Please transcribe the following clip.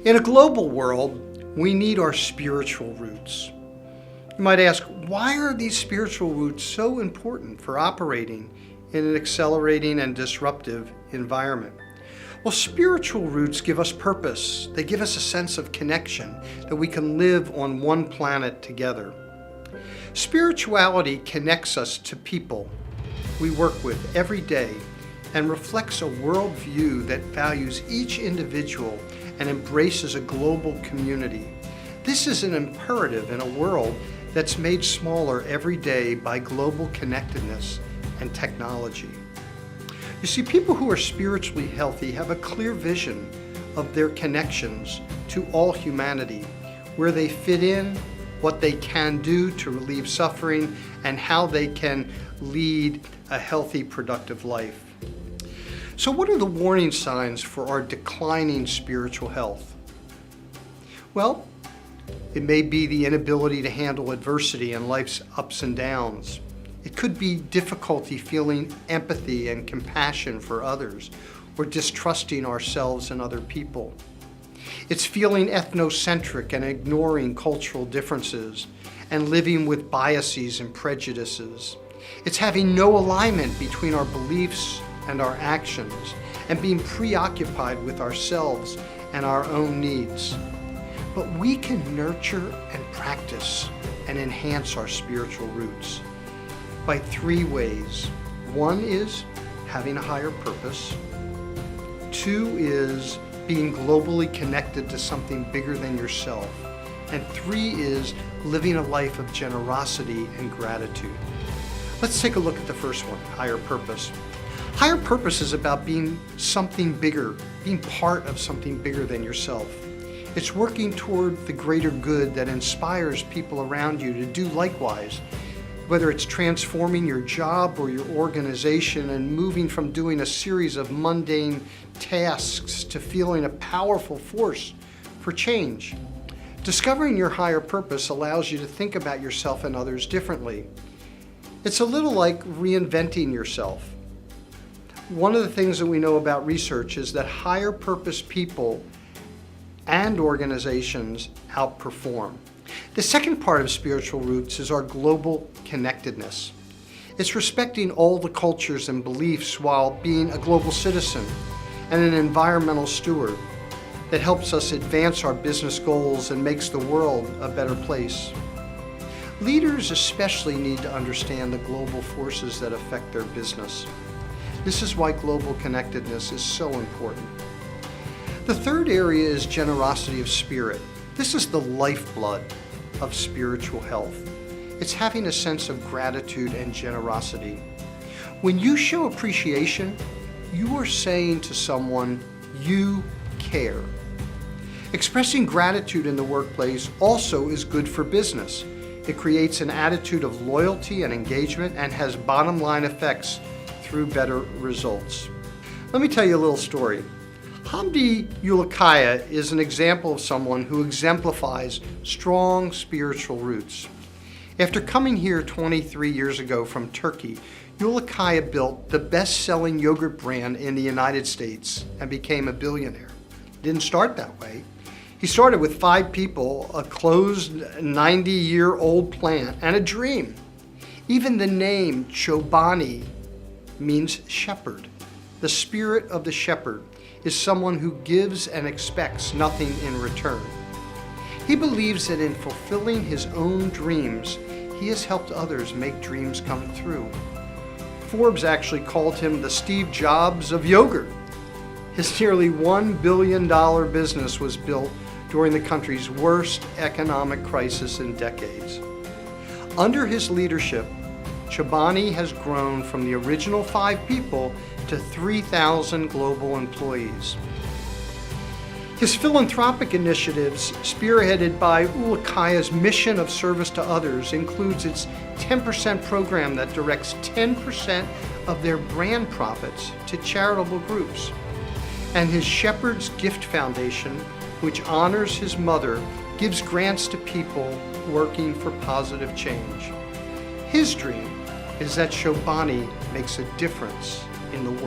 In a global world, we need our spiritual roots. You might ask, why are these spiritual roots so important for operating in an accelerating and disruptive environment? Well, spiritual roots give us purpose. They give us a sense of connection, that we can live on one planet together. Spirituality connects us to people we work with every day and reflects a worldview that values each individual and embraces a global community. This is an imperative in a world that's made smaller every day by global connectedness and technology. You see, people who are spiritually healthy have a clear vision of their connections to all humanity, where they fit in, what they can do to relieve suffering, and how they can lead a healthy, productive life. So what are the warning signs for our declining spiritual health? Well, it may be the inability to handle adversity and life's ups and downs. It could be difficulty feeling empathy and compassion for others, or distrusting ourselves and other people. It's feeling ethnocentric and ignoring cultural differences and living with biases and prejudices. It's having no alignment between our beliefs and our actions, and being preoccupied with ourselves and our own needs. But we can nurture and practice and enhance our spiritual roots by three ways. One is having a higher purpose. Two is being globally connected to something bigger than yourself. And three is living a life of generosity and gratitude. Let's take a look at the first one, higher purpose. Higher purpose is about being something bigger, being part of something bigger than yourself. It's working toward the greater good that inspires people around you to do likewise, whether it's transforming your job or your organization and moving from doing a series of mundane tasks to feeling a powerful force for change. Discovering your higher purpose allows you to think about yourself and others differently. It's a little like reinventing yourself. One of the things that we know about research is that higher purpose people and organizations outperform. The second part of spiritual roots is our global connectedness. It's respecting all the cultures and beliefs while being a global citizen and an environmental steward that helps us advance our business goals and makes the world a better place. Leaders especially need to understand the global forces that affect their business. This is why global connectedness is so important. The third area is generosity of spirit. This is the lifeblood of spiritual health. It's having a sense of gratitude and generosity. When you show appreciation, you are saying to someone, you care. Expressing gratitude in the workplace also is good for business. It creates an attitude of loyalty and engagement and has bottom line effects through better results. Let me tell you a little story. Hamdi Ulukaya is an example of someone who exemplifies strong spiritual roots. After coming here 23 years ago from Turkey, Ulukaya built the best-selling yogurt brand in the United States and became a billionaire. Didn't start that way. He started with 5 people, a closed 90-year-old plant, and a dream. Even the name Chobani means shepherd. The spirit of the shepherd is someone who gives and expects nothing in return. He believes that in fulfilling his own dreams, he has helped others make dreams come true. Forbes actually called him the Steve Jobs of yogurt. His nearly $1 billion business was built during the country's worst economic crisis in decades. Under his leadership, Chobani has grown from the original 5 people to 3,000 global employees. His philanthropic initiatives, spearheaded by Ulukaya's mission of service to others, includes its 10% program that directs 10% of their brand profits to charitable groups, and his Shepherd's Gift Foundation, which honors his mother, gives grants to people working for positive change. His dream is that Chobani makes a difference in the